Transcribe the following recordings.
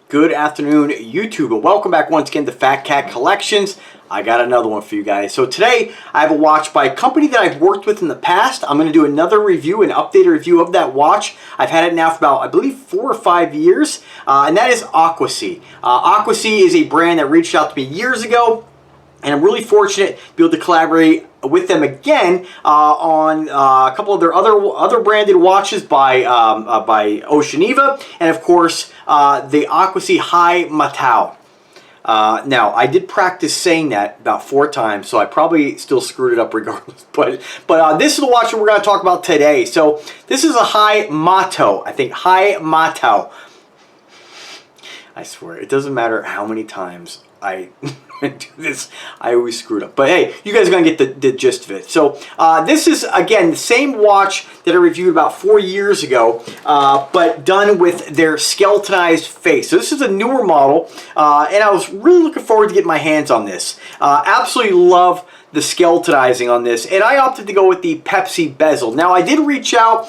Good afternoon, YouTube, and welcome back once again to Fat Cat Collections. I got another one for you guys. So today I have a watch by a company that I've worked with in the past. I'm going to do another review, an updated review of that watch. I've had it now for about, I believe, 4 or 5 years, and that is Aquacy. Aquacy is a brand that reached out to me years ago, and I'm really fortunate to be able to collaborate with them again on a couple of their other branded watches by Oceaniva, and of course the Aquacy Hei Matau. Now, I did practice saying that about 4 times, so I probably still screwed it up regardless. But this is the watch that we're going to talk about today. So this is a Hei Matau. I think Hei Matau. I swear, it doesn't matter how many times I do this, I always screw it up. But hey, you guys are going to get the gist of it. So this is, again, the same watch that I reviewed about 4 years ago, but done with their skeletonized face. So this is a newer model, and I was really looking forward to getting my hands on this. Absolutely love the skeletonizing on this, and I opted to go with the Pepsi Bezel. Now, I did reach out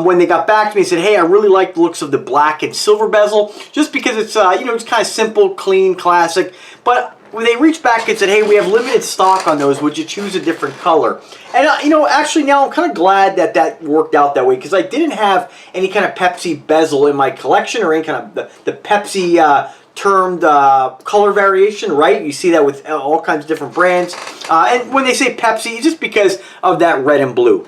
when they got back to me and said, hey, I really like the looks of the black and silver bezel, just because it's, you know, it's kind of simple, clean, classic. But when they reached back and said, hey, we have limited stock on those, would you choose a different color? And, you know, actually now I'm kind of glad that that worked out that way, because I didn't have any kind of Pepsi Bezel in my collection, or any kind of the Pepsi termed color variation, right? You see that with all kinds of different brands. And when they say Pepsi, it's just because of that red and blue.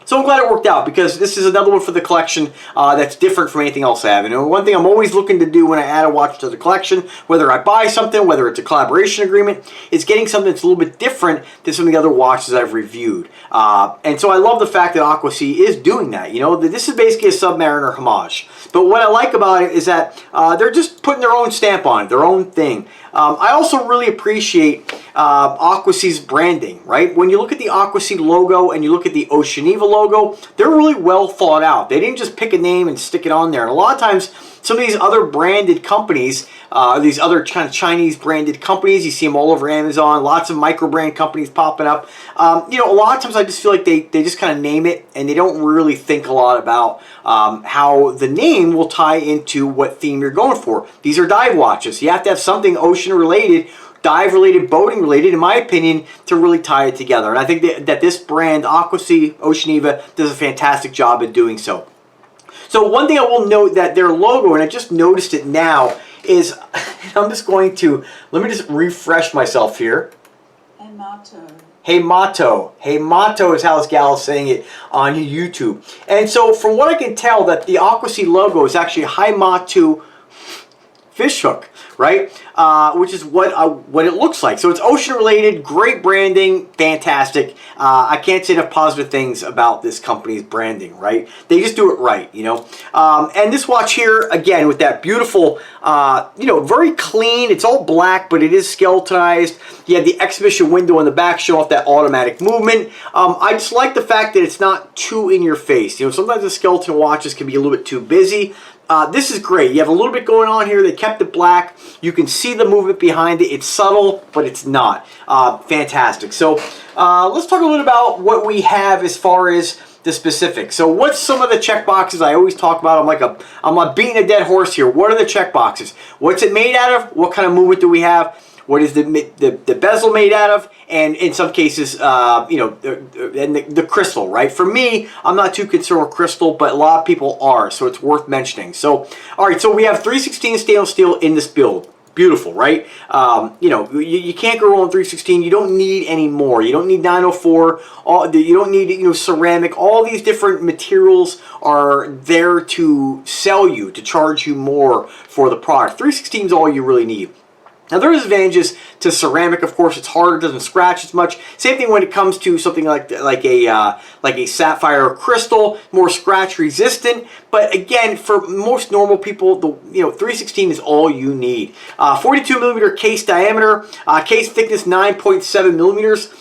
So I'm glad it worked out, because this is another one for the collection that's different from anything else I have. And one thing I'm always looking to do when I add a watch to the collection, whether I buy something, whether it's a collaboration agreement, is getting something that's a little bit different than some of the other watches I've reviewed. And so I love the fact that Aquacy is doing that. You know, this is basically a Submariner homage. But what I like about it is that they're just putting their own stamp on it, their own thing. I also really appreciate Aquacy's branding, right? When you look at the Aquacy logo and you look at the Oceaniva logo, they're really well thought out. They didn't just pick a name and stick it on there. And a lot of times, some of these other branded companies, these other kind of Chinese branded companies, you see them all over Amazon, lots of micro brand companies popping up. You know, a lot of times I just feel like they just kind of name it, and they don't really think a lot about how the name will tie into what theme you're going for. These are dive watches. You have to have something ocean related, dive related, boating related, in my opinion, to really tie it together. And I think that this brand, Aquacy Oceaniva, does a fantastic job at doing so. So one thing I will note, that their logo, and I just noticed it now, is, I'm just going to, let me just refresh myself here. Hei Matau. Hei Matau. Hei Matau is how this gal is saying it on YouTube. And so from what I can tell, that the Aquacy logo is actually Hei Matau fish hook, right? Which is what it looks like. So it's ocean related, great branding, fantastic. I can't say enough positive things about this company's branding, right? They just do it right, you know. And this watch here, again, with that beautiful, you know, very clean. It's all black, but it is skeletonized. You have the exhibition window on the back showing off that automatic movement. I just like the fact that it's not too in your face. You know, sometimes the skeleton watches can be a little bit too busy. This is great. You have a little bit going on here. They kept it black. You can see the movement behind it. It's subtle, but it's not. Fantastic. So let's talk a little about what we have as far as the specifics. So what's some of the check boxes I always talk about? I'm beating a dead horse here. What are the check boxes? What's it made out of? What kind of movement do we have? What is the bezel made out of? And in some cases, you know, and the crystal, right? For me, I'm not too concerned with crystal, but a lot of people are, so it's worth mentioning. So, all right, so we have 316 stainless steel in this build. Beautiful, right? You know, you can't go wrong with 316. You don't need any more. You don't need 904. You don't need, you know, ceramic. All these different materials are there to sell you, to charge you more for the product. 316 is all you really need. Now, there is advantages to ceramic. Of course, it's harder, doesn't scratch as much. Same thing when it comes to something like a sapphire or crystal, more scratch resistant. But again, for most normal people, 316 is all you need. 42 millimeter case diameter, case thickness 9.7 millimeters.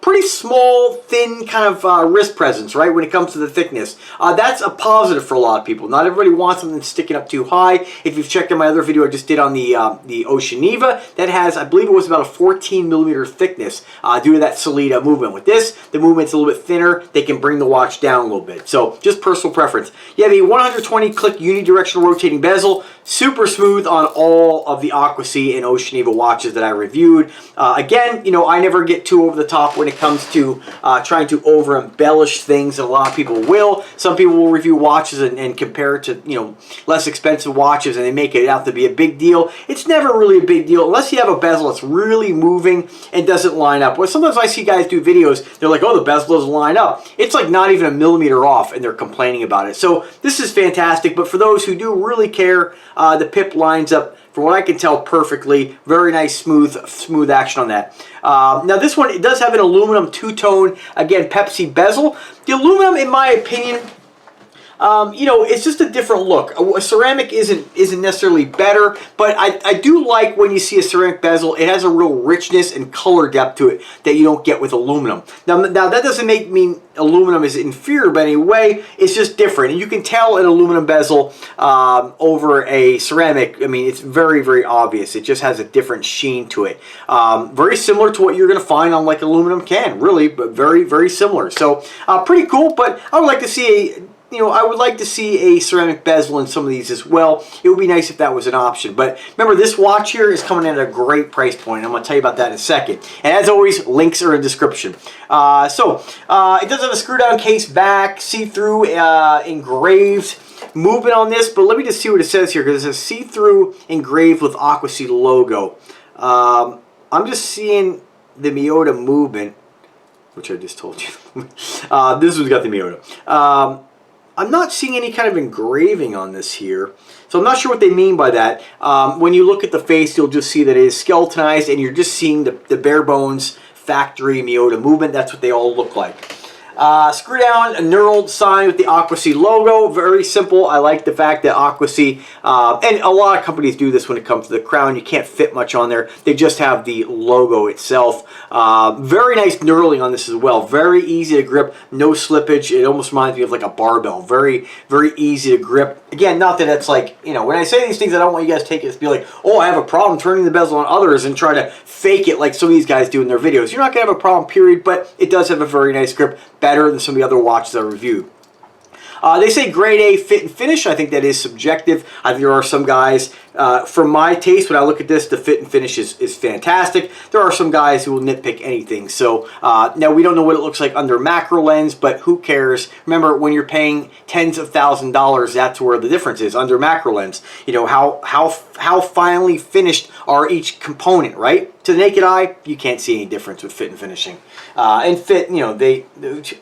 pretty small, thin kind of wrist presence, right, when it comes to the thickness. That's a positive for a lot of people. Not everybody wants something sticking up too high. If you've checked out my other video I just did on the Oceaniva, that has, I believe it was about a 14 millimeter thickness due to that Solida movement. With this, the movement's a little bit thinner. They can bring the watch down a little bit. So just personal preference. You have a 120 click unidirectional rotating bezel, super smooth on all of the Aquacy and Oceaniva watches that I reviewed. Again, you know, I never get too over the top when it comes to trying to over embellish things, and a lot of people will. Some people will review watches and compare it to, you know, less expensive watches, and they make it out to be a big deal. It's never really a big deal unless you have a bezel that's really moving and doesn't line up. Well, sometimes I see guys do videos, they're like, oh, the bezel doesn't line up. It's like not even a millimeter off, and they're complaining about it. So this is fantastic, but for those who do really care, the pip lines up, from what I can tell, perfectly. Very nice, smooth action on that. Now this one, it does have an aluminum two-tone, again, Pepsi bezel. The aluminum, in my opinion, you know, it's just a different look. A ceramic isn't necessarily better, but I do like when you see a ceramic bezel. It has a real richness and color depth to it that you don't get with aluminum. Now that doesn't make me aluminum is inferior by any way. It's just different, and you can tell an aluminum bezel over a ceramic. I mean, it's very, very obvious. It just has a different sheen to it. Very similar to what you're going to find on like aluminum can, really, but very, very similar. So pretty cool. But I would like to see I would like to see a ceramic bezel in some of these as well. It would be nice if that was an option. But remember, this watch here is coming in at a great price point. I'm going to tell you about that in a second. And as always, links are in the description. It does have a screw-down case back, see-through engraved movement on this. But let me just see what it says here, because it says see-through engraved with Aquacy logo. I'm just seeing the Miyota movement, which I just told you. This one's got the Miyota. I'm not seeing any kind of engraving on this here, so I'm not sure what they mean by that. When you look at the face, you'll just see that it is skeletonized, and you're just seeing the bare bones factory Miyota movement. That's what they all look like. Screw down a knurled sign with the Aquacy logo. Very simple. I like the fact that Aquacy, and a lot of companies do this when it comes to the crown. You can't fit much on there. They just have the logo itself. Very nice knurling on this as well. Very easy to grip. No slippage. It almost reminds me of like a barbell. Very, very easy to grip. Again, not that it's like, you know, when I say these things, I don't want you guys to take it to be like, oh, I have a problem turning the bezel on others and try to fake it like some of these guys do in their videos. You're not going to have a problem, period, but it does have a very nice grip. Better than some of the other watches I reviewed. They say grade A fit and finish. I think that is subjective. I think there are some guys, for my taste, when I look at this, the fit and finish is fantastic. There are some guys who will nitpick anything. So now we don't know what it looks like under macro lens, but who cares? Remember, when you're paying tens of thousands of dollars, that's where the difference is. Under macro lens, you know, how finely finished are each component, right? To the naked eye, you can't see any difference with fit and finishing. And fit, you know,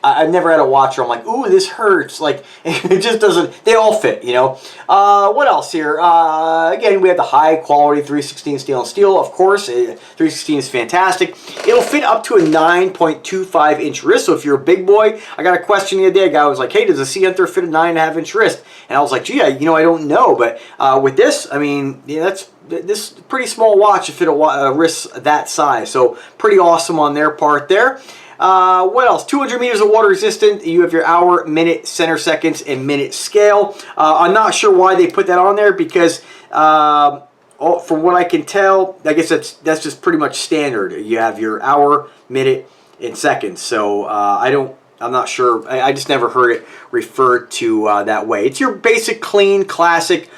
I've never had a watch where I'm like, ooh, this hurts. Like, it just doesn't, they all fit, you know. What else here? Again, we have the high quality 316 stainless steel, of course. 316 is fantastic. It'll fit up to a 9.25 inch wrist. So if you're a big boy, I got a question the other day. A guy was like, hey, does a Sea Hunter fit a 9.5 inch wrist? And I was like, gee, you know, I don't know. But with this, I mean, yeah, this pretty small watch to fit a wrist that size. So pretty awesome on their part there. What else? 200 meters of water resistant. You have your hour, minute, center seconds, and minute scale. I'm not sure why they put that on there, because from what I can tell, I guess that's just pretty much standard. You have your hour, minute, and seconds. So I'm not sure. I just never heard it referred to that way. It's your basic, clean, classic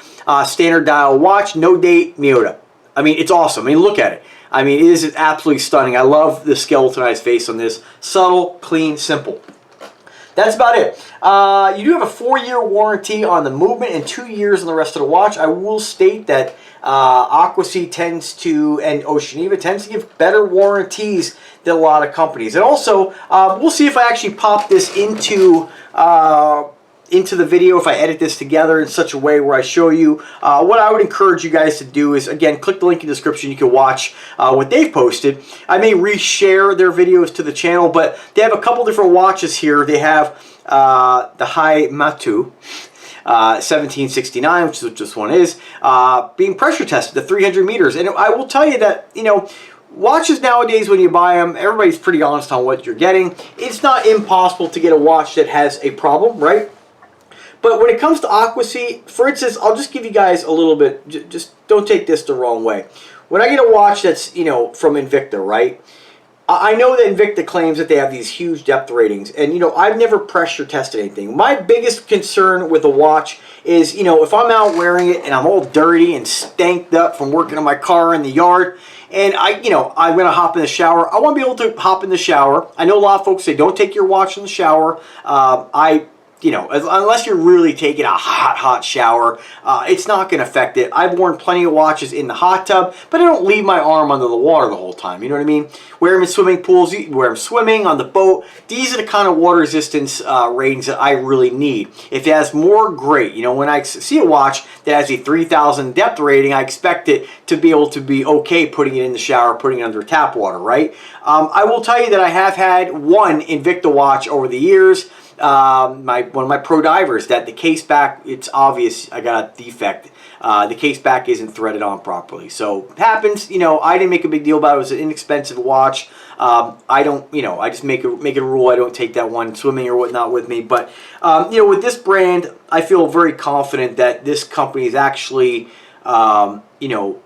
standard dial watch. No date, Miyota. I mean, it's awesome. I mean, look at it. I mean, it is absolutely stunning. I love the skeletonized face on this. Subtle, clean, simple. That's about it. You do have a 4-year warranty on the movement and 2 years on the rest of the watch. I will state that Aquacy tends to, and Oceaniva tends to give better warranties than a lot of companies. And also, we'll see if I actually pop this into the video, if I edit this together in such a way where I show you. What I would encourage you guys to do is, again, click the link in the description. You can watch what they've posted. I may reshare their videos to the channel, but they have a couple different watches here. They have the Hei Matau 1769, which is what this one is, being pressure tested to 300 meters. And I will tell you that, you know, watches nowadays, when you buy them, everybody's pretty honest on what you're getting. It's not impossible to get a watch that has a problem, right? But when it comes to Aquacy, for instance, I'll just give you guys a little bit, just don't take this the wrong way. When I get a watch that's, you know, from Invicta, right? I know that Invicta claims that they have these huge depth ratings, and, you know, I've never pressure tested anything. My biggest concern with a watch is, you know, if I'm out wearing it and I'm all dirty and stanked up from working on my car in the yard, and I'm going to hop in the shower, I want to be able to hop in the shower. I know a lot of folks say don't take your watch in the shower. Unless you're really taking a hot shower, it's not going to affect it. I've worn plenty of watches in the hot tub, but I don't leave my arm under the water the whole time. You know what I mean? Wear them in swimming pools, wear them swimming, on the boat. These are the kind of water resistance ratings that I really need. If it has more, great. You know, when I see a watch that has a 3,000 depth rating, I expect it to be able to be okay putting it in the shower, putting it under tap water, right? I will tell you that I have had one Invicta watch over the years. One of my pro divers, that the case back, it's obvious I got a defect. The case back isn't threaded on properly. So it happens, you know, I didn't make a big deal about it. It was an inexpensive watch. I don't, you know, I just make it a rule I don't take that one swimming or whatnot with me. But, you know, with this brand, I feel very confident that this company is actually, you know,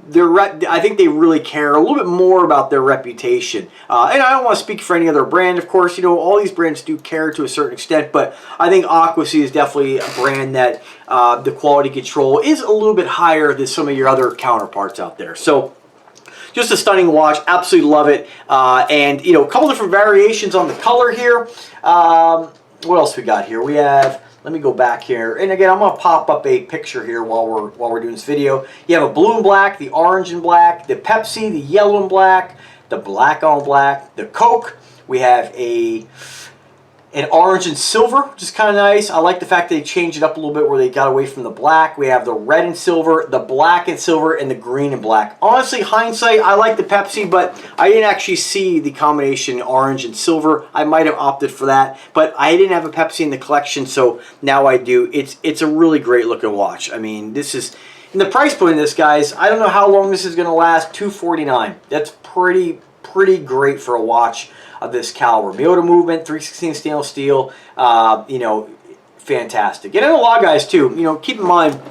I think they really care a little bit more about their reputation. And I don't want to speak for any other brand, of course. You know, all these brands do care to a certain extent, but I think Aquacy is definitely a brand that the quality control is a little bit higher than some of your other counterparts out there. So, just a stunning watch. Absolutely love it. And, you know, a couple different variations on the color here. What else we got here? We have... Let me go back here, and again, I'm going to pop up a picture here while we're doing this video. You have a blue and black, the orange and black, the Pepsi, the yellow and black, the black on black, the Coke. We have an orange and silver, which is kind of nice. I like the fact they changed it up a little bit where they got away from the black. We have the red and silver, the black and silver, and the green and black. Honestly, hindsight, I like the Pepsi, but I didn't actually see the combination orange and silver. I might have opted for that, but I didn't have a Pepsi in the collection, so now I do. It's a really great looking watch. I mean, this is... And the price point of this, guys, I don't know how long this is going to last. $249. That's pretty great for a watch of this caliber. Miyota movement, 316 stainless steel, you know, fantastic. And I know a lot of guys too, you know, keep in mind,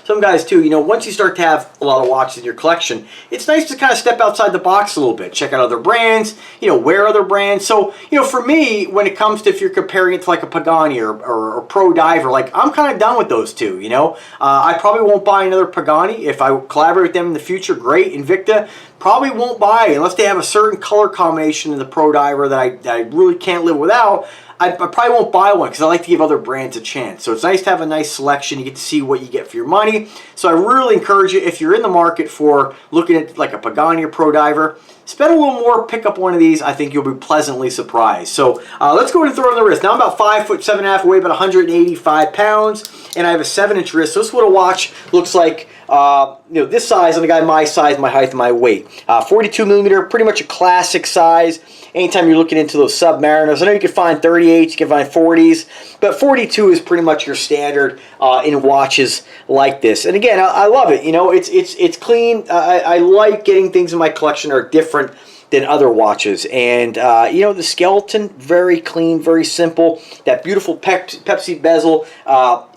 some guys too, you know, once you start to have a lot of watches in your collection, it's nice to kind of step outside the box a little bit, check out other brands, you know, wear other brands. So, you know, for me, when it comes to, if you're comparing it to like a Pagani or Pro Diver, like I'm kind of done with those two, you know. I probably won't buy another Pagani. If I collaborate with them in the future, great. Invicta, probably won't buy unless they have a certain color combination in the Pro Diver that I really can't live without. I probably won't buy one because I like to give other brands a chance. So it's nice to have a nice selection. You get to see what you get for your money. So I really encourage you, if you're in the market for looking at like a Pagani or Pro Diver, spend a little more, pick up one of these. I think you'll be pleasantly surprised. So let's go ahead and throw it on the wrist. Now I'm about 5'7.5", weigh about 185 pounds, and I have a 7-inch wrist. So this is what a watch looks like. You know, this size on a guy my size, my height, and my weight. 42 millimeter, pretty much a classic size. Anytime you're looking into those Submariners, I know you can find 38s, you can find 40s, but 42 is pretty much your standard in watches like this. And again, I love it. You know, it's clean. I like getting things in my collection that are different than other watches. And you know, the skeleton, very clean, very simple. That beautiful Pepsi bezel,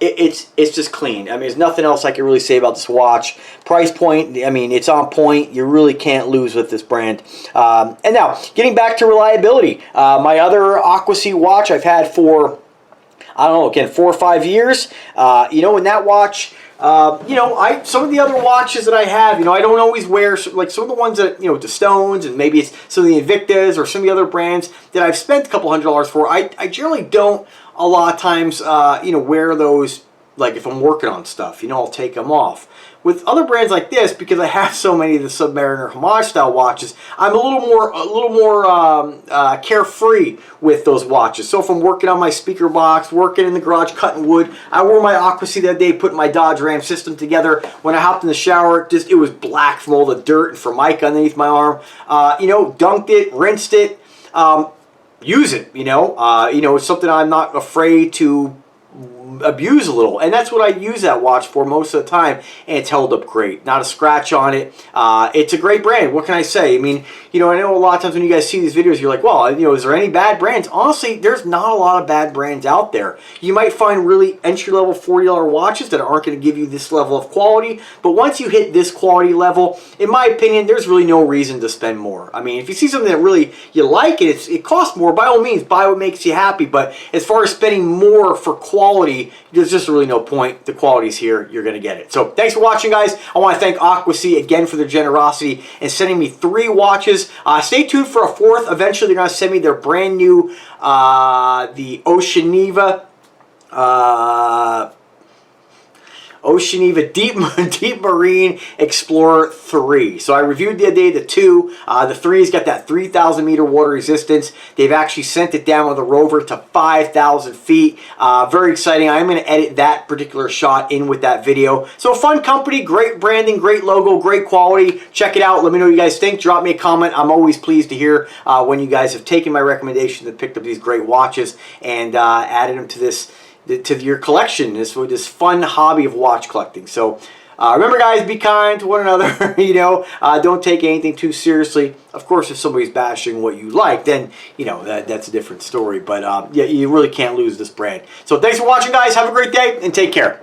it's just clean. I mean, there's nothing else I can really say about this watch. Price point, I mean, it's on point. You really can't lose with this brand. And now, getting back to reliability, my other Aquacy watch I've had for, I don't know, again, 4 or 5 years. You know, in that watch, you know, some of the other watches that I have, you know, I don't always wear, like some of the ones that, you know, the Stones, and maybe it's some of the Invictas or some of the other brands that I've spent a couple $100s for. I generally don't a lot of times, you know, wear those, like if I'm working on stuff, you know, I'll take them off. With other brands like this, because I have so many of the Submariner homage style watches, I'm a little more carefree with those watches. So if I'm working on my speaker box, working in the garage cutting wood, I wore my Aquacy that day, putting my Dodge Ram system together. When I hopped in the shower, it was black from all the dirt and formica underneath my arm. You know, dunked it, rinsed it, use it. You know, it's something I'm not afraid to abuse a little, and that's what I use that watch for most of the time, and it's held up great. Not a scratch on it. It's a great brand. What can I say? I mean, you know, I know a lot of times when you guys see these videos, you're like, well, you know, is there any bad brands? Honestly, there's not a lot of bad brands out there. You might find really entry-level $40 watches that aren't going to give you this level of quality, but once you hit this quality level, in my opinion, there's really no reason to spend more. I mean, if you see something that really you like and it costs more, by all means, buy what makes you happy, but as far as spending more for quality, there's just really no point. The quality's here, you're going to get it. So thanks for watching, guys. I want to thank Aquacy again for their generosity and sending me 3 watches. Stay tuned for a 4th. Eventually, they're going to send me their brand new, the Oceaniva Deep Marine Explorer 3. So I reviewed the other day the 2. The 3's got that 3,000 meter water resistance. They've actually sent it down with a rover to 5,000 feet. Very exciting. I'm going to edit that particular shot in with that video. So fun company, great branding, great logo, great quality. Check it out. Let me know what you guys think. Drop me a comment. I'm always pleased to hear when you guys have taken my recommendations and picked up these great watches and added them to your collection, this fun hobby of watch collecting. So remember, guys, be kind to one another. You know, don't take anything too seriously. Of course, if somebody's bashing what you like, then you know that's a different story. But yeah, you really can't lose this brand. So thanks for watching, guys. Have a great day and take care.